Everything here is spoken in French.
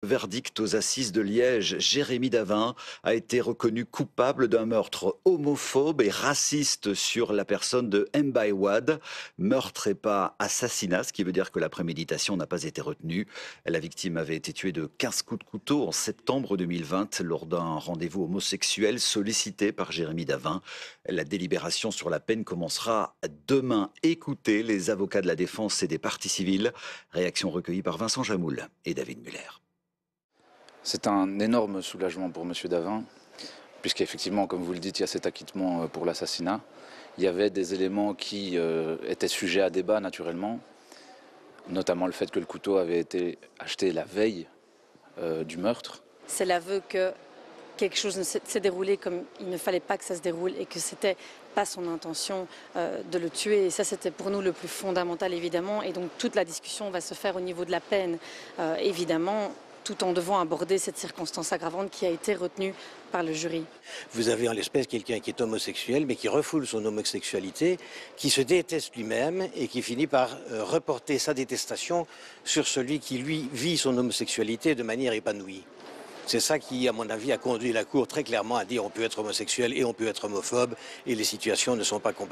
Verdict aux assises de Liège, Jérémy Davin a été reconnu coupable d'un meurtre homophobe et raciste sur la personne de Mbaye Wade. Meurtre et pas assassinat, ce qui veut dire que la préméditation n'a pas été retenue. La victime avait été tuée de 15 coups de couteau en septembre 2020 lors d'un rendez-vous homosexuel sollicité par Jérémy Davin. La délibération sur la peine commencera demain. Écoutez les avocats de la défense et des parties civiles. Réaction recueillie par Vincent Jamoul et David Muller. C'est un énorme soulagement pour M. Davin, puisqu'effectivement, comme vous le dites, il y a cet acquittement pour l'assassinat. Il y avait des éléments qui étaient sujets à débat naturellement, notamment le fait que le couteau avait été acheté la veille du meurtre. C'est l'aveu que quelque chose s'est déroulé comme il ne fallait pas que ça se déroule et que c'était pas son intention de le tuer. Et ça, c'était pour nous le plus fondamental, évidemment. Et donc, toute la discussion va se faire au niveau de la peine, évidemment, tout en devant aborder cette circonstance aggravante qui a été retenue par le jury. Vous avez en l'espèce quelqu'un qui est homosexuel, mais qui refoule son homosexualité, qui se déteste lui-même et qui finit par reporter sa détestation sur celui qui, lui, vit son homosexualité de manière épanouie. C'est ça qui, à mon avis, a conduit la Cour très clairement à dire on peut être homosexuel et on peut être homophobe et les situations ne sont pas comparables.